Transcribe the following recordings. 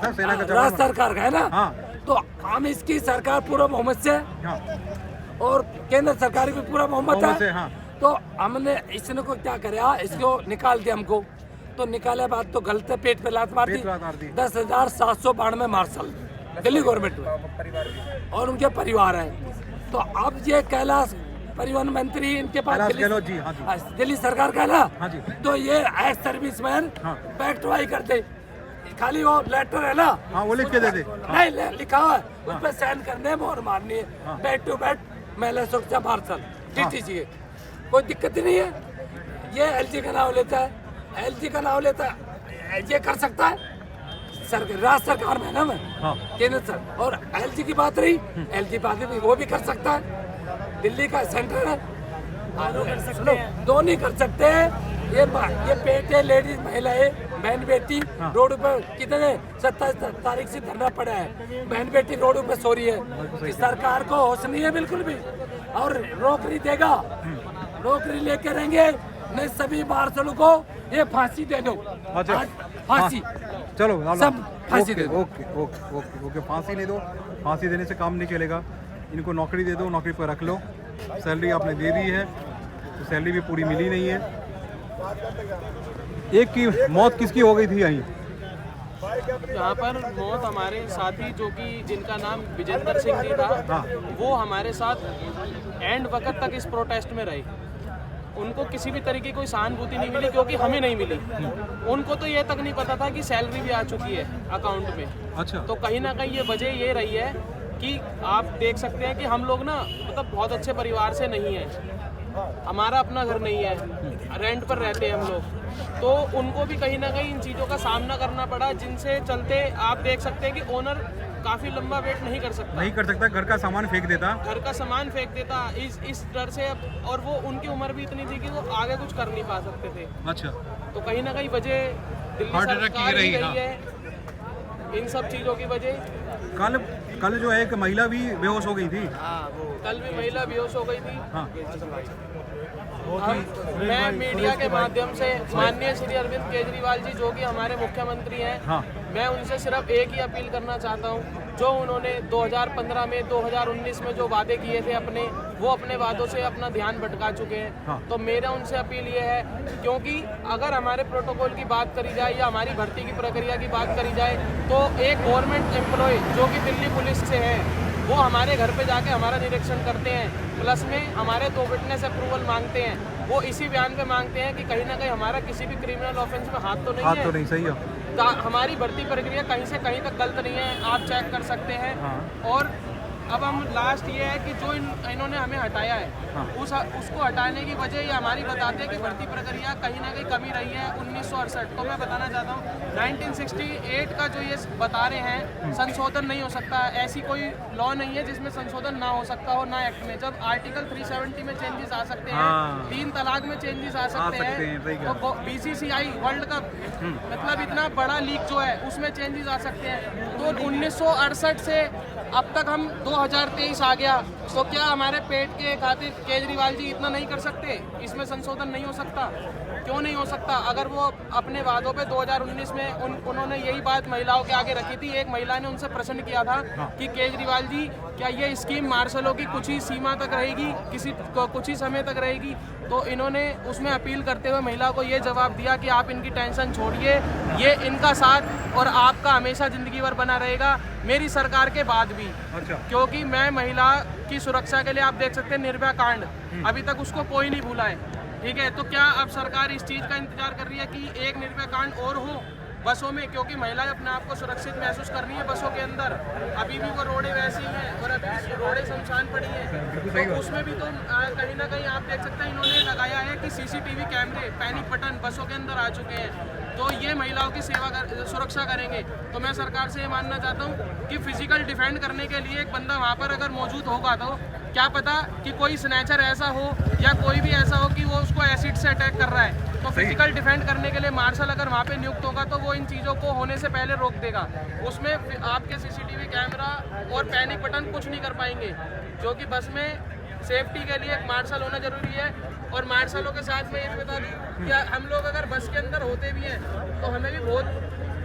सेना का राज्य सरकार का है ना। हाँ। तो हम इसकी सरकार पूरा बहुमत से हाँ। और केंद्र सरकार भी पूरा बहुमत है। हाँ। तो हमने इसने को क्या कराया, इसको निकाल दिया हमको। तो निकाले बाद तो गलत पेट पे लात मार दी। 10,792 मार्शल दिल्ली गवर्नमेंट में और उनके परिवार हैं। तो अब ये कैलाश परिवहन मंत्री इनके पास गहलोत जी, हाँ जी। दिल्ली सरकार का है ना। हाँ जी। तो ये एक्स सर्विसमैन बैकट्राई करते, खाली वो लेटर है ना। हाँ, वो लिख के दे दे। नहीं लिखा हुआ है, उस पर साइन करने में और मारनी है। बैक टू बैक महिला सुरक्षा मार्शल DTC है, कोई दिक्कत ही नहीं है। ये LG का नाम लेता है, LG का नाम लेता है, ये कर सकता है राज्य सरकार में ना। मैं केंद्र सर और LG की बात रही, LG बात भी वो भी कर सकता है, दिल्ली का सेंटर है, दोनों नहीं कर सकते हैं। ये बेटे लेडीज महिलाएं बहन बेटी रोड पर कितने 27 तारीख से धरना पड़ा है, बहन बेटी रोड पर सो रही है। इस सरकार को होश नहीं है बिल्कुल भी। और नौकरी देगा, नौकरी लेके रहेंगे, नहीं सभी मार्शलों को ये फांसी दे दो। अच्छा, फांसी चलो सब फांसी दे दो। ओके, फांसी नहीं दो, फांसी देने से काम नहीं चलेगा। इनको नौकरी दे दो, नौकरी पर रख लो। सैलरी आपने दे दी है, तो सैलरी भी पूरी मिली नहीं है। एक की मौत किसकी हो गई थी यहीं? यहाँ पर मौत हमारे साथी जो कि जिनका नाम विजेंद्र सिंह जी था, वो हमारे साथ एंड वक्त तक इस प्रोटेस्ट में रहे। उनको किसी भी तरीके की कोई सहानुभूति नहीं मिली, क्योंकि हमें नहीं मिली। उनको तो ये तक नहीं पता था कि सैलरी भी आ चुकी है अकाउंट में। अच्छा। तो कहीं ना कहीं ये वजह ये रही है कि आप देख सकते हैं कि हम लोग ना मतलब बहुत अच्छे परिवार से नहीं हैं, हमारा अपना घर नहीं है, रेंट पर रहते हैं हम लोग। तो उनको भी कहीं ना कहीं इन चीज़ों का सामना करना पड़ा, जिनसे चलते आप देख सकते हैं कि ओनर काफ़ी लंबा वेट नहीं कर सकता, घर का सामान फेंक देता इस डर से। और वो उनकी उम्र भी इतनी थी कि वो आगे कुछ कर नहीं पा सकते थे। अच्छा। तो कहीं ना कहीं वजह दिल्ली सरकार ही रही है इन सब चीज़ों की वजह। कल जो है एक महिला भी बेहोश हो गई थी। कल भी महिला बेहोश हो गई थी। मैं मीडिया के माध्यम से माननीय श्री अरविंद केजरीवाल जी जो कि हमारे मुख्यमंत्री हैं, मैं उनसे सिर्फ एक ही अपील करना चाहता हूं, जो उन्होंने 2015 में 2019 में जो वादे किए थे अपने, वो अपने वादों से अपना ध्यान भटका चुके हैं। तो मेरा उनसे अपील ये है, क्योंकि अगर हमारे प्रोटोकॉल की बात करी जाए या हमारी भर्ती की प्रक्रिया की बात करी जाए, तो एक गवर्नमेंट एम्प्लॉय जो कि दिल्ली पुलिस से है, वो हमारे घर पे जाके हमारा निरीक्षण करते हैं, प्लस में हमारे 2 विटनेस अप्रूवल मांगते हैं। वो इसी बयान पे मांगते हैं कि कहीं ना कहीं हमारा किसी भी क्रिमिनल ऑफेंस में हाथ तो नहीं, सही है। हमारी भर्ती प्रक्रिया कहीं से कहीं तक गलत नहीं है, आप चेक कर सकते हैं। और अब हम लास्ट ये है कि जो इन्होंने हमें हटाया है, उसको हटाने की वजह ये हमारी बताते हैं कि भर्ती प्रक्रिया कहीं ना कहीं कमी रही है 1968। तो मैं बताना चाहता हूँ 1968 का जो ये बता रहे हैं संशोधन नहीं हो सकता, ऐसी कोई लॉ नहीं है जिसमें संशोधन ना हो सकता हो, ना एक्ट में। जब आर्टिकल 370 में चेंजेस आ सकते हैं, 3 तलाक में चेंजेस आ सकते हैं, तो BCCI वर्ल्ड कप मतलब इतना बड़ा लीग जो है उसमें चेंजेस आ सकते हैं। तो 1968 से अब तक हम 2023 आ गया, तो क्या हमारे पेट के खातिर केजरीवाल जी इतना नहीं कर सकते? इसमें संशोधन नहीं हो सकता? क्यों नहीं हो सकता? अगर वो अपने वादों पे 2019 में उन्होंने यही बात महिलाओं के आगे रखी थी। एक महिला ने उनसे प्रश्न किया था कि केजरीवाल जी क्या ये स्कीम मार्शलों की कुछ ही सीमा तक रहेगी, कुछ ही समय तक रहेगी? तो इन्होंने उसमें अपील करते हुए महिला को ये जवाब दिया कि आप इनकी टेंशन छोड़िए, ये इनका साथ और आपका हमेशा जिंदगी भर बना रहेगा, मेरी सरकार के बाद भी। अच्छा। क्योंकि मैं महिला की सुरक्षा के लिए, आप देख सकते हैं निर्भया कांड, अभी तक उसको कोई नहीं भूला है, ठीक है? तो क्या अब सरकार इस चीज़ का इंतजार कर रही है कि एक निर्भया कांड और हो बसों में? क्योंकि महिलाएं अपने आप को सुरक्षित महसूस कर रही है बसों के अंदर, अभी भी वो रोडें वैसी हैं और अभी रोडें शमशान पड़ी हैं। तो उसमें भी तो कहीं ना कहीं आप देख सकते हैं इन्होंने लगाया है कि CCTV कैमरे, पैनिक बटन बसों के अंदर आ चुके हैं, तो ये महिलाओं की सुरक्षा करेंगे। तो मैं सरकार से ये मानना चाहता हूँ कि फिजिकल डिफेंड करने के लिए एक बंदा वहाँ पर अगर मौजूद होगा, तो क्या पता कि कोई स्नैचर ऐसा हो या कोई भी ऐसा हो कि वो उसको एसिड से अटैक कर रहा है, तो फिजिकल डिफेंड करने के लिए मार्शल अगर वहाँ पे नियुक्त होगा तो वो इन चीज़ों को होने से पहले रोक देगा। उसमें आपके CCTV कैमरा और पैनिक बटन कुछ नहीं कर पाएंगे, क्योंकि बस में सेफ्टी के लिए एक मार्शल होना जरूरी है। और मार्शलों के साथ में ये बता दूँ कि हम लोग अगर बस के अंदर होते भी हैं तो हमें भी बहुत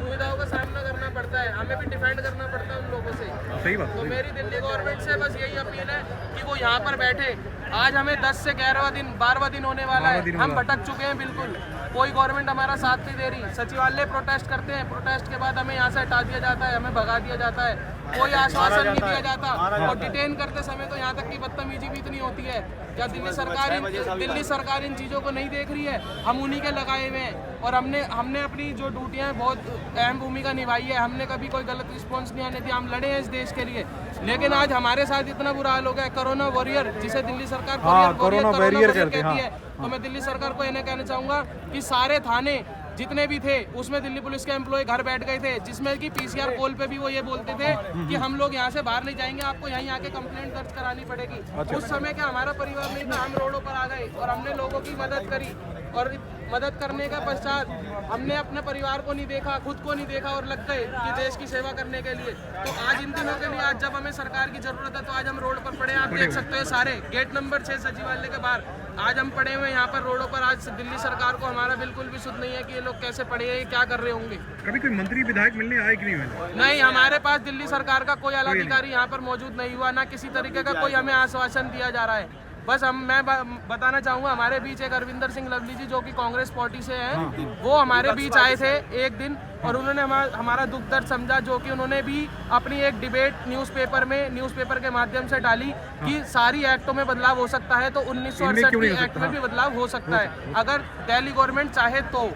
दुविधाओं का सामना करना पड़ता है, हमें भी डिफेंड करना पड़ता है उन लोगों से। सही बात। तो मेरी दिल्ली गवर्नमेंट से बस यही अपील है कि वो यहाँ पर बैठे। आज हमें 10 से 11वां दिन 12वां दिन होने वाला है, हम भटक चुके हैं बिल्कुल, कोई गवर्नमेंट हमारा साथ नहीं दे रही। सचिवालय प्रोटेस्ट करते हैं, प्रोटेस्ट के बाद हमें यहाँ से हटा दिया जाता है, हमें भगा दिया जाता है, कोई आश्वासन नहीं दिया जाता। और डिटेन करते समय तो यहाँ तक की बदतमीजी भी इतनी होती है। क्या दिल्ली सरकार इन चीज़ों को नहीं देख रही है? हम उन्हीं के लगाए हुए हैं और हमने अपनी जो ड्यूटियाँ हैं बहुत अहम भूमिका निभाई है। हमने कभी कोई गलत रिस्पॉन्स नहीं आने दिया, हम लड़े हैं इस देश के लिए। लेकिन आज हमारे साथ इतना बुरा हाल हो गया, कोरोना वॉरियर जिसे दिल्ली सरकार कोरोना वॉरियर कहती है। तो मैं दिल्ली सरकार को इन्हें कहना चाहूँगा कि सारे थाने जितने भी थे उसमें दिल्ली पुलिस के एम्प्लॉय घर बैठ गए थे, जिसमें कि पीसीआर कॉल पे भी वो ये बोलते थे कि हम लोग यहाँ से बाहर नहीं जाएंगे, आपको यहीं आके कंप्लेंट दर्ज करानी पड़ेगी। उस समय क्या हमारा परिवार नहीं था, हम रोडों पर आ गए और हमने लोगों की मदद करी। और मदद करने के पश्चात हमने अपने परिवार को नहीं देखा, खुद को नहीं देखा और लग गए कि देश की सेवा करने के लिए। तो आज इन दिनों के लिए, आज जब हमें सरकार की जरूरत है, तो आज हम रोड पर पड़े हैं। आप देख सकते हैं सारे गेट नंबर 6 सचिवालय के बाहर आज हम पड़े हुए यहाँ पर रोडों पर। आज दिल्ली सरकार को हमारा बिल्कुल भी सुध नहीं है कि ये लोग कैसे पड़े हैं, क्या कर रहे होंगे। कभी कोई मंत्री विधायक मिलने आए कि नहीं? नहीं, हमारे पास दिल्ली सरकार का कोई आला अधिकारी यहाँ पर मौजूद नहीं हुआ, ना किसी तरीके का कोई हमें आश्वासन दिया जा रहा है। बस मैं बताना चाहूँगा, हमारे बीच एक अरविंदर सिंह लवली जी जो कि कांग्रेस पार्टी से हैं, वो हमारे बीच आए थे एक दिन और उन्होंने हमारा दुख दर्द समझा, जो कि उन्होंने भी अपनी एक डिबेट न्यूज़पेपर के माध्यम से डाली कि सारी एक्टों में बदलाव हो सकता है, तो 1968 की एक्ट में भी बदलाव हो सकता है अगर दिल्ली गवर्नमेंट चाहे तो।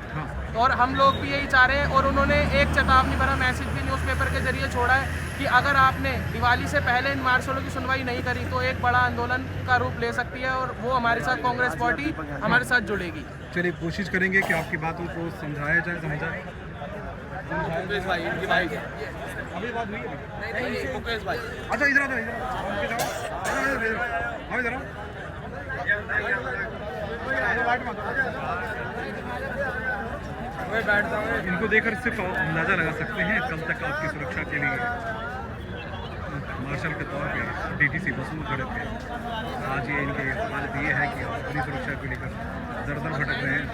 और हम लोग भी यही चाह रहे हैं। और उन्होंने एक चेतावनी भरा मैसेज भी न्यूज़पेपर के जरिए छोड़ा है कि अगर आपने दिवाली से पहले इन मार्शलों की सुनवाई नहीं करी तो एक बड़ा आंदोलन का रूप ले सकती है और वो हमारे साथ कांग्रेस पार्टी हमारे साथ जुड़ेगी। चलिए कोशिश करेंगे कि आपकी बातों को समझाया जाए, समझाए। अभी बात हुई है? अच्छा इधर आओ, इधर आओ। इनको देखकर सिर्फ अंदाजा लगा सकते हैं कल तक आपकी सुरक्षा के लिए मार्शल के तौर पे डीटीसी बसों खड़े थे। आज ये इनकी हालत ये है कि आप अपनी सुरक्षा को लेकर दर दर भटक रहे हैं।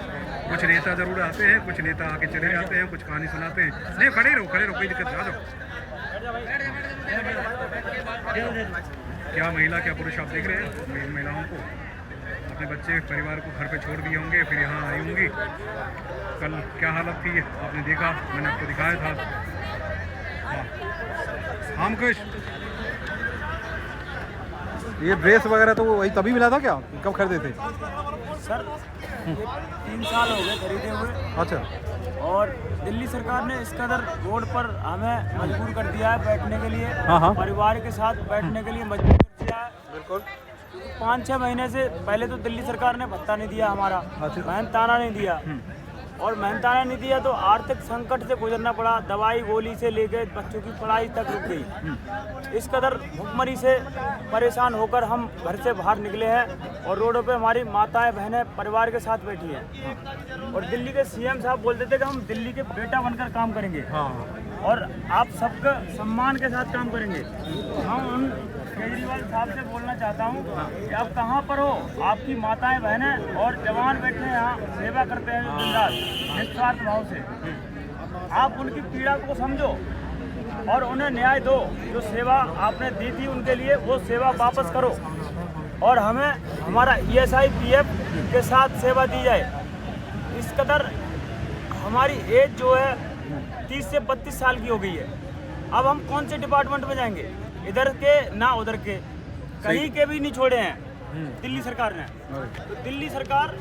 कुछ नेता जरूर आते हैं, कुछ नेता आके चले जाते हैं, कुछ कहानी सुनाते हैं। नहीं, खड़े रहो, कोई दिक्कत नहीं, आ जाओ। क्या महिला क्या पुरुष आप देख रहे हैं इन महिलाओं को, अपने बच्चे परिवार को घर पे छोड़ दिए होंगे, फिर यहाँ आई होंगी। कल क्या हालत थी आपने देखा, मैंने आपको दिखाया था। हम कुछ ये ड्रेस वगैरह तो वही तभी मिला था क्या, कब खरीदे थे? सर ये 3 साल हो गए खरीदे हुए। अच्छा। और दिल्ली सरकार ने इस कदर रोड पर हमें मजबूर कर दिया है बैठने के लिए, हाँ। परिवार के साथ बैठने के लिए मजबूर कर दिया है। बिल्कुल। 5-6 महीने से पहले तो दिल्ली सरकार ने भत्ता नहीं दिया हमारा, मेहनताना नहीं दिया, और मेहनताना नहीं दिया तो आर्थिक संकट से गुजरना पड़ा। दवाई गोली से लेकर बच्चों की पढ़ाई तक रुक गई। इस कदर भुखमरी से परेशान होकर हम घर से बाहर निकले हैं और रोडों पे हमारी माताएं बहनें परिवार के साथ बैठी हैं। और दिल्ली के सीएम साहब बोलते थे कि हम दिल्ली के बेटा बनकर काम करेंगे और आप सबका सम्मान के साथ काम करेंगे। हम उन केजरीवाल साहब से बोलना चाहता हूँ कि आप कहाँ पर हो, आपकी माताएं बहनें और जवान बैठे हैं यहाँ, सेवा करते हैं जिंदाल निस्वार्थ भाव से। आप उनकी पीड़ा को समझो और उन्हें न्याय दो। जो सेवा आपने दी थी उनके लिए वो सेवा वापस करो और हमें हमारा ESI PF के साथ सेवा दी जाए। इस कदर हमारी एज जो है 30 से 32 साल की हो गई है। अब हम कौन से डिपार्टमेंट में जाएंगे, इधर के ना उधर के, कहीं के भी नहीं छोड़े हैं दिल्ली सरकार ने। तो दिल्ली सरकार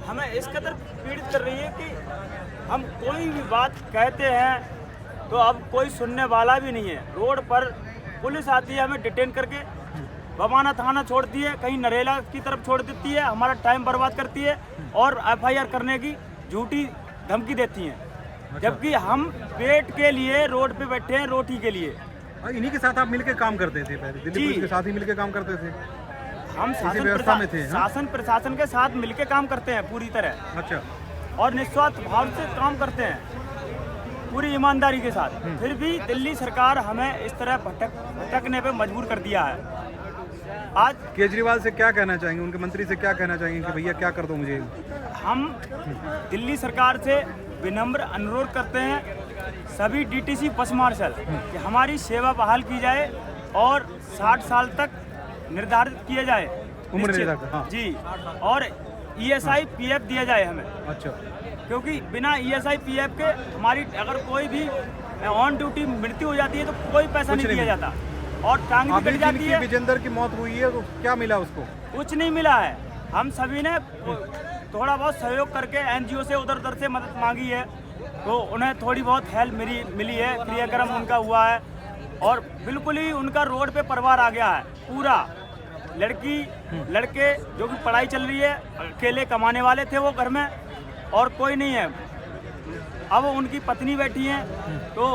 हमें इस कदर पीड़ित कर रही है कि हम कोई भी बात कहते हैं तो अब कोई सुनने वाला भी नहीं है। रोड पर पुलिस आती है, हमें डिटेन करके बवाना थाना छोड़ती है, कहीं नरेला की तरफ छोड़ देती है, हमारा टाइम बर्बाद करती है और FIR करने की झूठी धमकी देती हैं। जबकि हम पेट के लिए रोड पे बैठे हैं, रोटी के लिए। इन्हीं के साथ आप मिलके काम करते थे पहले, दिल्ली पुलिस के साथ ही मिलके काम करते थे? हम व्यवस्था में थे। शासन प्रशासन के साथ मिलके काम करते हैं पूरी तरह। अच्छा। और निस्वार्थ भाव से काम करते हैं पूरी ईमानदारी के साथ। फिर भी दिल्ली सरकार हमें इस तरह भटकने पे मजबूर कर दिया है। आज केजरीवाल से क्या कहना चाहेंगे, उनके मंत्री से क्या कहना चाहेंगे कि भैया क्या कर दो मुझे? हम दिल्ली सरकार से विनम्र अनुरोध करते हैं सभी डीटीसी बस मार्शल कि हमारी सेवा बहाल की जाए और 60 साल तक निर्धारित किया जाए उम्र निश्चित। निर्धारित, हाँ। जी, और ईएसआई पीएफ दिया जाए हमें, अच्छा, क्योंकि बिना ईएसआई पीएफ के हमारी अगर कोई भी ऑन ड्यूटी मृत्यु हो जाती है तो कोई पैसा नहीं दिया जाता और टांग भी कट जाती है। विजेंदर की मौत हुई है तो क्या मिला उसको? कुछ नहीं मिला है। हम सभी ने थोड़ा बहुत सहयोग करके एनजीओ से उधर उधर से मदद मांगी है, तो उन्हें थोड़ी बहुत हेल्प मिली है, क्रियाक्रम उनका हुआ है और बिल्कुल ही उनका रोड पे परिवार आ गया है पूरा। लड़के जो कि पढ़ाई चल रही है, अकेले कमाने वाले थे वो घर में और कोई नहीं है। अब उनकी पत्नी बैठी हैं तो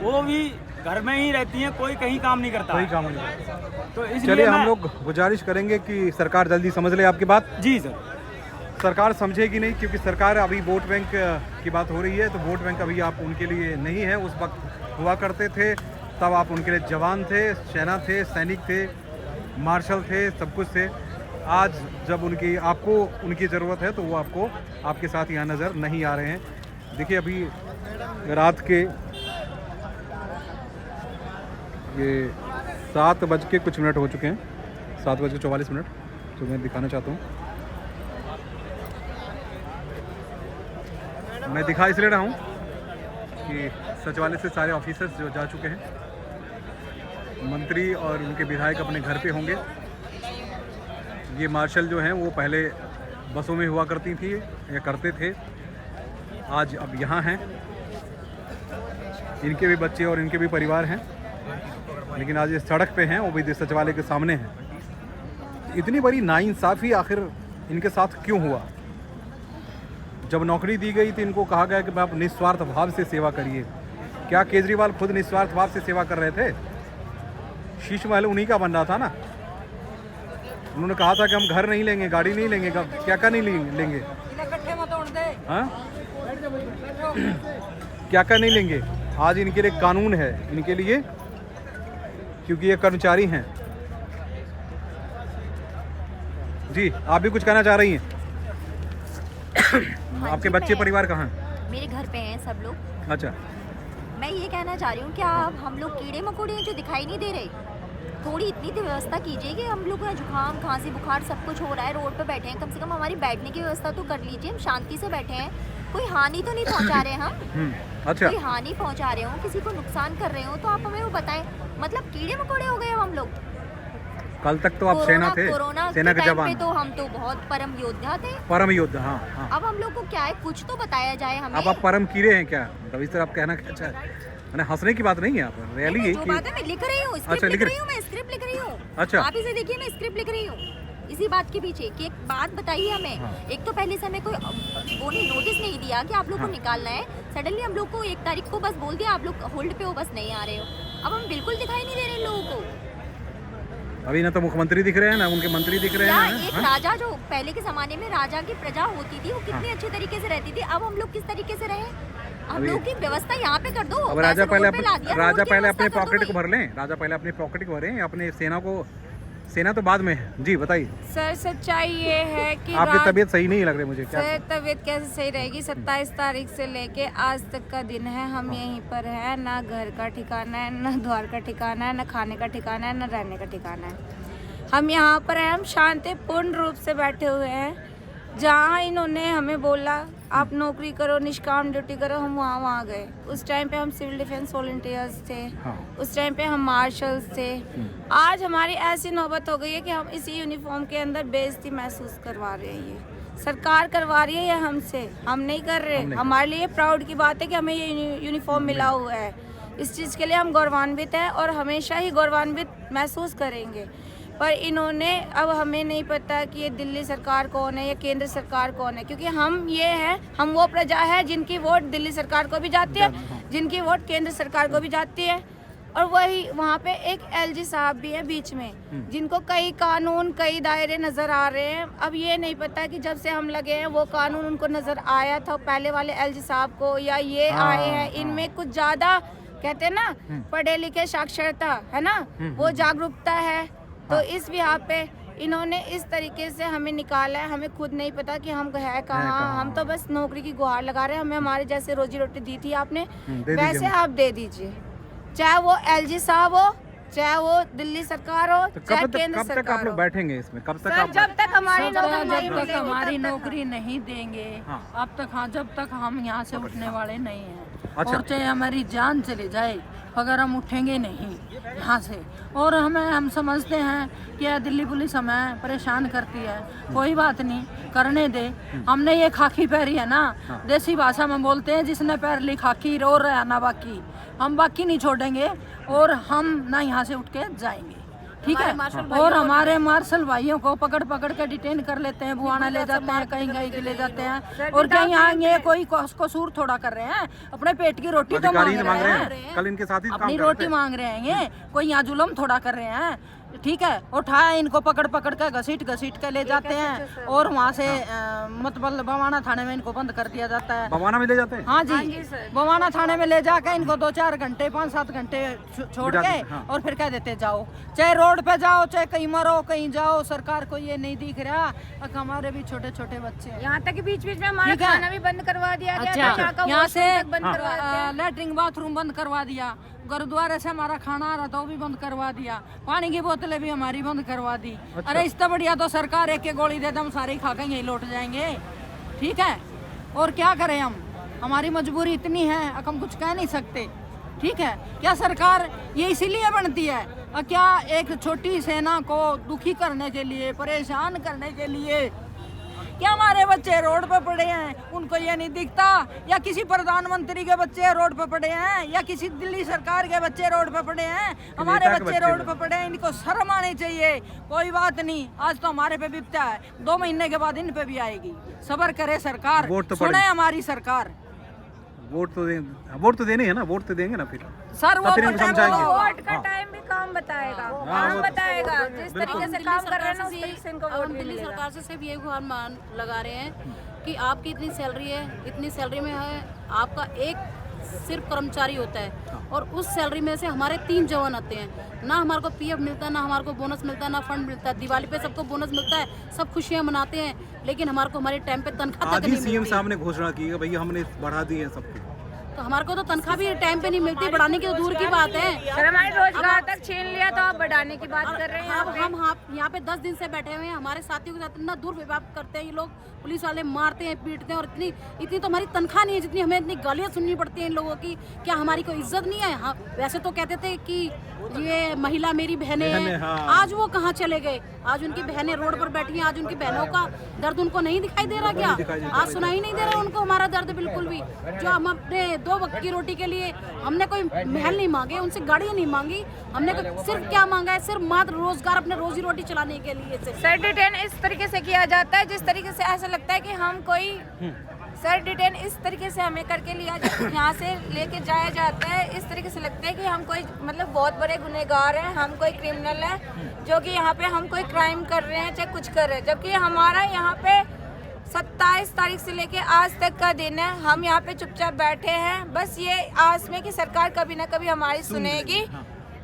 वो भी घर में ही रहती हैं, कोई कहीं काम नहीं करता। कोई काम नहीं। तो इसलिए चलिए हम लोग गुजारिश करेंगे कि सरकार जल्दी समझ ले आपकी बात। जी सर, सरकार समझेगी नहीं, क्योंकि सरकार अभी वोट बैंक की बात हो रही है, तो वोट बैंक अभी आप उनके लिए नहीं है। उस वक्त हुआ करते थे, तब आप उनके लिए जवान थे, सेना थे, सैनिक थे, मार्शल थे, सब कुछ थे। आज जब आपको उनकी ज़रूरत है तो वो आपके साथ यहाँ नज़र नहीं आ रहे हैं। देखिए अभी रात के ये 7:00 हो चुके हैं, 7:44, तो मैं दिखाना चाहता हूँ। मैं दिखा इसलिए रहा हूँ कि सचिवालय से सारे ऑफिसर्स जो जा चुके हैं, मंत्री और उनके विधायक अपने घर पे होंगे। ये मार्शल जो हैं वो पहले बसों में हुआ करती थी या करते थे, आज अब यहाँ हैं। इनके भी बच्चे और इनके भी परिवार हैं, लेकिन आज ये सड़क पे हैं, वो भी सचिवालय के सामने हैं। इतनी बड़ी नाइंसाफ़ी आखिर इनके साथ क्यों हुआ? जब नौकरी दी गई तो इनको कहा गया कि आप निस्वार्थ भाव से सेवा करिए। क्या केजरीवाल खुद निस्वार्थ भाव से सेवा कर रहे थे? शीश महल उन्हीं का बन रहा था ना। उन्होंने कहा था कि हम घर नहीं लेंगे, गाड़ी नहीं लेंगे, क्या नहीं लेंगे, हाँ क्या नहीं लेंगे। आज इनके लिए कानून है, इनके लिए, क्योंकि ये कर्मचारी हैं। जी आप भी कुछ कहना चाह रही हैं? हाँ आपके जी, बच्चे परिवार कहाँ हैं? मेरे घर पे हैं सब लोग। अच्छा, मैं ये कहना चाह रही हूँ, क्या हम लोग कीड़े मकोड़े हैं जो दिखाई नहीं दे रहे? थोड़ी इतनी तो व्यवस्था कीजिए कि हम लोग का जुकाम, खांसी, बुखार सब कुछ हो रहा है, रोड पे बैठे हैं, कम से कम हमारी बैठने की व्यवस्था तो कर लीजिए। हम शांति से बैठे हैं, कोई हानि तो नहीं पहुँचा रहे हम। अच्छा, कोई हानि पहुँचा रहे हो, किसी को नुकसान कर रहे हो तो आप हमें वो बताएं। मतलब कीड़े मकोड़े हो गए हम लोग। कल तक तो आप सेना थे, कोरोना सेना के के टाइम जवान, पे तो हम तो बहुत परम योद्धा थे। परम योद्धा। हाँ। अब हम लोग को क्या है, कुछ तो बताया जाए हमें। अब आप परम कीड़े हैं क्या? रवि सर आप कहना क्या चाह रहे हैं? मैंने हंसने की बात नहीं है, आप रियली है जो बात है मैं लिख रही हूँ, स्क्रिप्ट लिख रही हूँ, मैं स्क्रिप्ट लिख रही हूँ। अच्छा, आप इसे देखिए, मैं स्क्रिप्ट लिख रही हूँ इसी बात के पीछे कि एक बात बताइए हमें। हाँ। एक तो पहले से हमें कोई वो नहीं, नोटिस नहीं दिया कि आप लोग को निकालना है। सडनली हम लोग को 1 तारीख को बस बोल दिया आप लोग होल्ड पे हो, बस नहीं आ रहे हो। अब हम बिल्कुल दिखाई नहीं दे रहे लोगों को। अभी ना तो मुख्यमंत्री दिख रहे हैं ना उनके मंत्री दिख रहे हैं। एक राजा जो पहले के जमाने में राजा की प्रजा होती थी, वो कितने अच्छे तरीके से रहती थी। अब हम लोग किस तरीके से रहे? हम लोग की व्यवस्था यहाँ पे कर दो। अब राजा पहले अपने पॉकेट को भर लें, राजा पहले अपने पॉकेट को भरें, अपने सेना तो बाद में है। जी बताइए सर, सच्चाई ये है कि आपकी तबीयत सही नहीं लग रही मुझे। क्या सर तबीयत कैसे सही रहेगी? 27 तारीख से लेके आज तक का दिन है, हम यहीं पर हैं। ना घर का ठिकाना है, ना द्वार का ठिकाना है, ना खाने का ठिकाना है, ना रहने का ठिकाना है। हम यहाँ पर हैं, हम शांतिपूर्ण रूप से बैठे हुए हैं। जहाँ इन्होंने हमें बोला आप नौकरी करो, निष्काम ड्यूटी करो, हम वहाँ गए। उस टाइम पे हम सिविल डिफेंस वॉलंटियर्स थे। हाँ। उस टाइम पे हम मार्शल्स थे। आज हमारी ऐसी नौबत हो गई है कि हम इसी यूनिफॉर्म के अंदर बेइज्जती महसूस करवा रहे हैं। ये सरकार करवा रही है, ये हमसे, हम नहीं कर रहे। हमारे लिए प्राउड की बात है कि हमें ये यूनिफॉर्म मिला हुआ है। इस चीज़ के लिए हम गौरवान्वित हैं और हमेशा ही गौरवान्वित महसूस करेंगे। पर इन्होंने, अब हमें नहीं पता कि ये दिल्ली सरकार कौन है या केंद्र सरकार कौन है, क्योंकि हम ये हैं, हम वो प्रजा है जिनकी वोट दिल्ली सरकार को भी जाती है, जिनकी वोट केंद्र सरकार को भी जाती है। और वही वहाँ पे एक एलजी साहब भी है बीच में, जिनको कई कानून, कई दायरे नज़र आ रहे हैं। अब ये नहीं पता कि जब से हम लगे हैं वो कानून उनको नज़र आया था पहले वाले एलजी साहब को, या ये आए हैं। इनमें कुछ ज़्यादा कहते हैं ना, पढ़े लिखे साक्षरता है ना, वो जागरूकता है। तो इस बिहार पे इन्होंने इस तरीके से हमें निकाला है, हमें खुद नहीं पता कि हम है कहाँ। हम तो बस नौकरी की गुहार लगा रहे हैं। हमें हमारे जैसे रोजी रोटी दी थी आपने, वैसे आप दे दीजिए, चाहे वो एलजी साहब हो, चाहे वो दिल्ली सरकार हो, चाहे केंद्र सरकार हो। कब तक आप लोग बैठेंगे इसमें? कब तक आप जब तक हमारी हमारी नौकरी नहीं देंगे, अब तक, हाँ, जब तक हम यहाँ से उठने वाले नहीं हैं। अच्छा। और चाहे हमारी जान चली जाए, अगर हम उठेंगे नहीं यहाँ से। और हम समझते हैं कि यह दिल्ली पुलिस हमें परेशान करती है, कोई बात नहीं, करने दे। हमने ये खाकी पहरी है ना, देसी भाषा में बोलते हैं जिसने पहन ली खाकी रो रहा है ना बाकी। हम बाकी नहीं छोड़ेंगे और हम ना यहाँ से उठ के जाएंगे, ठीक है। और हमारे मार्शल भाइयों को पकड़ पकड़ के डिटेन कर लेते हैं, बुआना ले जाते हैं, कहीं कहीं ले जाते हैं। और क्या यहाँ ये कोई कसूर थोड़ा कर रहे हैं? अपने पेट की रोटी तो मांग रहे हैं, कल इनके साथ ही अपनी रोटी मांग रहे हैं। ये कोई यहाँ जुल्म थोड़ा कर रहे हैं, ठीक है। उठाया इनको पकड़ पकड़ के घसीट के ले जाते हैं और वहाँ से मतलब बवाना थाने में इनको बंद कर दिया जाता है। बवाना में ले जाते हैं? हाँ जी, बवाना थाने में ले जाके इनको 2-4 घंटे 5-7 घंटे छोड़ के और फिर कह देते जाओ, चाहे रोड पे जाओ, चाहे कहीं मरो, कहीं जाओ। सरकार को ये नहीं दिख रहा। अब हमारे भी छोटे छोटे बच्चे हैं, यहाँ तक बीच बीच में हमारा खाना भी बंद करवा दिया गया। अच्छा, यहाँ से लैट्रिन बाथरूम बंद करवा दिया, गुरुद्वारे से हमारा खाना आ रहा था वो भी बंद करवा दिया, पानी की बोतलें भी हमारी बंद करवा दी। अच्छा। अरे इससे बढ़िया तो सरकार एक गोली दे दे, हम सारे खा के यहीं लौट जाएंगे, ठीक है। और क्या करें हम, हमारी मजबूरी इतनी है, अब हम कुछ कह नहीं सकते, ठीक है। क्या सरकार ये इसीलिए बनती है? क्या एक छोटी सेना को दुखी करने के लिए, परेशान करने के लिए? क्या हमारे बच्चे रोड पे पड़े हैं, उनको ये नहीं दिखता? या किसी प्रधानमंत्री के बच्चे रोड पे पड़े हैं, या किसी दिल्ली सरकार के बच्चे रोड पे पड़े हैं? हमारे बच्चे रोड पे पड़े हैं, इनको शर्म आनी चाहिए। कोई बात नहीं, आज तो हमारे पे बिपता है, 2 महीने के बाद इन पे भी आएगी। सब्र करे सरकार, सुने हमारी सरकार। वोट तो देने है ना, वोट तो देंगे ना फिर सर। वो समझाएंगे। वोट का टाइम भी काम बताएगा, काम बताएगा। जिस तरीके से काम कर रहे हैं ना, उस तरीके से इनको वोट भी दिल्ली मिलेगा। सरकार से सिर्फ ये गुहार मान लगा रहे हैं कि आपकी इतनी सैलरी है, इतनी सैलरी में है आपका एक सिर्फ कर्मचारी होता है, और उस सैलरी में से हमारे 3 जवान आते हैं। ना हमारे को पीएफ मिलता है, ना हमारे को बोनस मिलता है, ना फंड मिलता है। दिवाली पे सबको बोनस मिलता है, सब खुशियां मनाते हैं, लेकिन हमारे को हमारे टाइम पे तनख्वाह तक नहीं मिलती। सीएम साहब ने घोषणा की है भैया हमने बढ़ा दी है सबको, तो हमारे को तो तनख्वाह भी टाइम पे नहीं मिलती, बढ़ाने की तो दूर की बात है। सर हमारे रोजगार तक छीन लिया तो आप बढ़ाने की बात कर रहे हैं। हम यहाँ पे 10 दिन से बैठे हुए हैं, हमारे साथियों के साथ इतना दुर्व्यवहार करते हैं ये लोग, पुलिस वाले मारते हैं, पीटते हैं, और इतनी तो हमारी तनख्वाह नहीं है जितनी हमें इतनी गालियाँ सुननी पड़ती हैं इन लोगों की। क्या हमारी कोई इज्जत नहीं है? हाँ, वैसे तो कहते थे कि ये महिला मेरी बहनें हैं, आज वो कहाँ चले गए? आज उनकी बहनें रोड पर बैठी हैं, आज उनकी बहनों का दर्द उनको नहीं दिखाई दे रहा क्या? आज सुनाई नहीं दे रहा उनको हमारा दर्द बिल्कुल भी। जो हम अपने 2 वक्त की रोटी के लिए हमने कोई महल नहीं मांगे, उनसे गाड़ियाँ नहीं मांगी, हमने सिर्फ क्या मांगा है? सिर्फ मात्र रोजगार, अपने रोजी रोटी चलाने के लिए। सर डिटेन इस तरीके से किया जाता है जिस तरीके से ऐसा लगता है कि हम कोई, सर डिटेन इस तरीके से हमें करके लिया यहाँ से लेके जाया जाता है, इस तरीके से लगता है कि हम कोई मतलब बहुत बड़े गुनहगार हैं, हम कोई क्रिमिनल हैं जो कि यहाँ पे हम कोई क्राइम कर रहे हैं, चाहे कुछ कर रहे हैं। जबकि हमारा यहाँ पे 27 तारीख से लेके आज तक का दिन है, हम यहाँ पे चुपचाप बैठे हैं, बस ये आस में कि सरकार कभी ना कभी हमारी सुनेगी।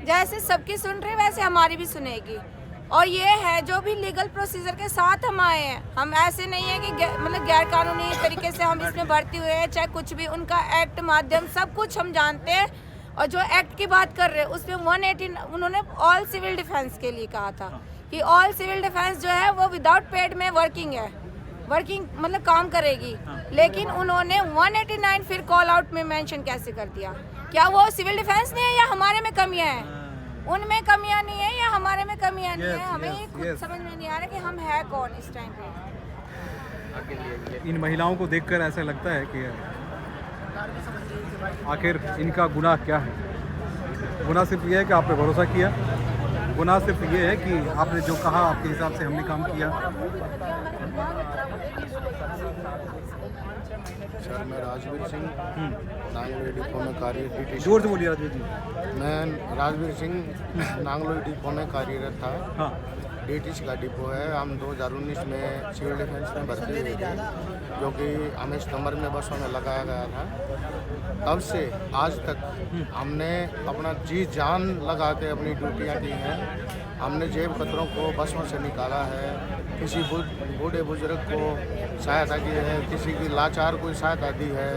जैसे सबकी सुन रही वैसे हमारी भी सुनेगी। और ये है जो भी लीगल प्रोसीजर के साथ हम आए हैं, हम ऐसे नहीं है कि मतलब गैर कानूनी तरीके से हम इसमें भर्ती हुए हैं, चाहे कुछ भी। उनका एक्ट माध्यम सब कुछ हम जानते हैं। और जो एक्ट की बात कर रहे हैं उसमें 118 उन्होंने ऑल सिविल डिफेंस के लिए कहा था कि ऑल सिविल डिफेंस जो है वो विदाउट पेड में वर्किंग है, वर्किंग मतलब काम करेगी। लेकिन उन्होंने 189 फिर कॉल आउट में मेंशन कैसे कर दिया? क्या वो सिविल डिफेंस नहीं है या हमारे में कमियां हैं? उनमें कमियां नहीं है या हमारे में कमियां नहीं है? हमें ये खुद समझ में नहीं आ रहा कि हम है कौन इस टाइम पे। इन महिलाओं को देखकर ऐसा लगता है कि आखिर इनका गुनाह क्या है? गुनाह सिर्फ ये है कि आपने भरोसा किया, गुनाह सिर्फ ये है कि आपने जो कहा आपके हिसाब से हमने काम किया। सर मैं राजवीर सिंह नांगलोई डिपो में कार्यरत। जोर से बोलिए राजवीर जी। मैं राजवीर सिंह नांगलोई डिपो में कार्यरत था। हाँ। DTC का डिपो है। हम 2019 में सिविल डिफेंस में भर्ती हुए थे, जो कि हमें सितंबर में बसों में लगाया गया था। तब से आज तक हमने अपना जी जान लगा के अपनी ड्यूटियाँ की हैं। हमने जेब कतरों को बसों से निकाला है, किसी बूढ़े बुजुर्ग को सहायता की है, किसी की लाचार को सहायता दी है,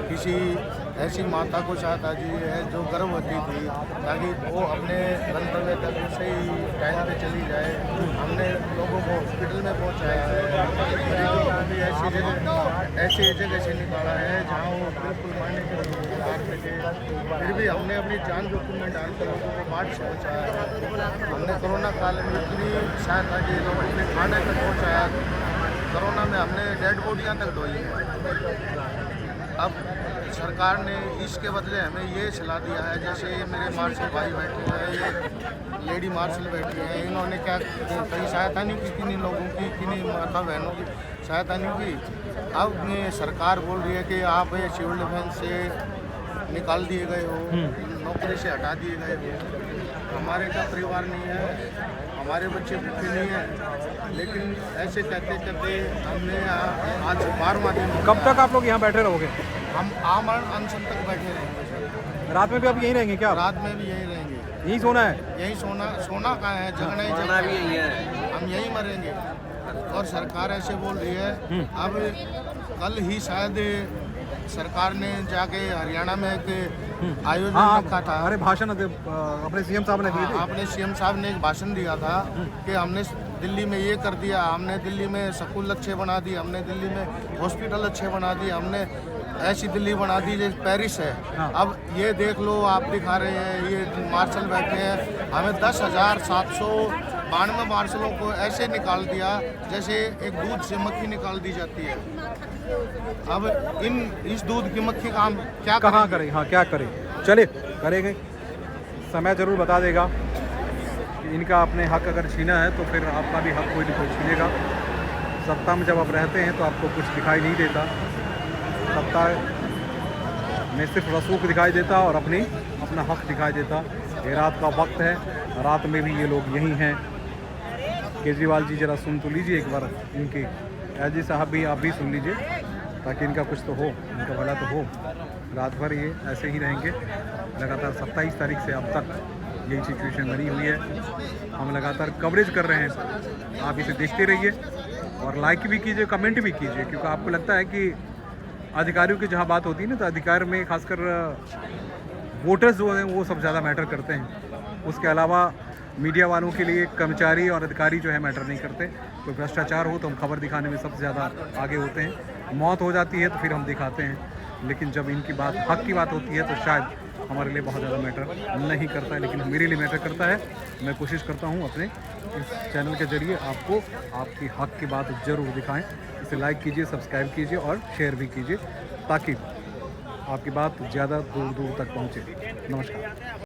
किसी ऐसी माता को सहायता दी है जो गर्भवती थी, ताकि वो अपने गंतव्य तक सही टाइम पे चली जाए। हमने लोगों को हॉस्पिटल में पहुंचाया है, मरीजों को भी ऐसी जगह से निकाला है जहां वो बिल्कुल मारने के तैयार थे, फिर भी हमने अपनी जान जोखिम में डालकर लोगों को बाट से पहुँचाया है। हमने कोरोना काल में इतनी सहायता की, लोगों ने खाने तक पहुँचाया। कोरोना में हमने डेड बॉडियाँ तक ढोई हैं। अब सरकार ने इसके बदले हमें ये सलाह दिया है, जैसे ये मेरे मार्शल भाई बैठे हैं, ये लेडी मार्शल बैठी हैं, इन्होंने क्या कहीं सहायता नहीं की, किन्हीं लोगों की, किन्हीं माता बहनों की सहायता नहीं की। अब ये सरकार बोल रही है कि आप सिविल डिफेंस से निकाल दिए गए हो, नौकरी से हटा दिए गए हो। हमारे का परिवार नहीं है, हमारे बच्चे भूखे नहीं हैं, लेकिन ऐसे कहते कहते हमने आज 12वां दिन। कब तक आप लोग यहाँ बैठे रहोगे? हम आमरण अनशन तक बैठे रहेंगे सर। रात में भी आप यहीं रहेंगे क्या? रात में भी यहीं रहेंगे। यहीं सोना है? यहीं सोना कहाँ है, जगना ही जगना भी यही है, हम यहीं मरेंगे। और सरकार ऐसे बोल रही है। अब कल ही शायद सरकार ने जाके हरियाणा में एक आयोजन रखा था। अरे भाषण अपने सीएम साहब ने दिए थे। अपने सीएम साहब ने एक भाषण दिया था कि हमने दिल्ली में ये कर दिया, हमने दिल्ली में स्कूल अच्छे बना दिए, हमने दिल्ली में हॉस्पिटल अच्छे बना दिए, हमने ऐसी दिल्ली बना दी जैसे पेरिस है। अब ये देख लो, आप दिखा रहे हैं, ये मार्शल बैठे हैं, हमें 10,792 मार्शलों को ऐसे निकाल दिया जैसे एक दूध से मक्खी निकाल दी जाती है। अब इस दूध की मक्खी का हम क्या कहाँ करें? हाँ, क्या करें? चले करेंगे, समय ज़रूर बता देगा कि इनका अपने हक अगर छीना है तो फिर आपका भी हक कोई नहीं कोई छीनेगा। सत्ता में जब आप रहते हैं तो आपको कुछ दिखाई नहीं देता, सत्ता में सिर्फ रसूख दिखाई देता और अपना हक दिखाई देता। ये रात का वक्त है, रात में भी ये लोग यहीं हैं। केजरीवाल जी ज़रा सुन तो लीजिए एक बार, इनके एजी साहब भी आप भी सुन लीजिए, ताकि इनका कुछ तो हो, इनका भला तो हो। रात भर ये ऐसे ही रहेंगे लगातार। 27 तारीख से अब तक यही सिचुएशन बनी हुई है। हम लगातार कवरेज कर रहे हैं, आप इसे देखते रहिए और लाइक भी कीजिए, कमेंट भी कीजिए, क्योंकि आपको लगता है कि अधिकारियों की जहाँ बात होती है ना, तो अधिकार में खासकर वोटर्स जो हैं वो सब ज़्यादा मैटर करते हैं। उसके अलावा मीडिया वालों के लिए कर्मचारी और अधिकारी जो है मैटर नहीं करते। तो भ्रष्टाचार हो तो हम खबर दिखाने में सबसे ज़्यादा आगे होते हैं। मौत हो जाती है तो फिर हम दिखाते हैं, लेकिन जब इनकी बात हक की बात होती है तो शायद हमारे लिए बहुत ज़्यादा मैटर नहीं करता है, लेकिन मेरे लिए मैटर करता है। मैं कोशिश करता हूँ अपने इस चैनल के जरिए आपको आपकी हक की बात ज़रूर दिखाएं। इसे लाइक कीजिए, सब्सक्राइब कीजिए और शेयर भी कीजिए, ताकि आपकी बात ज़्यादा दूर दूर तक पहुँचे। नमस्कार।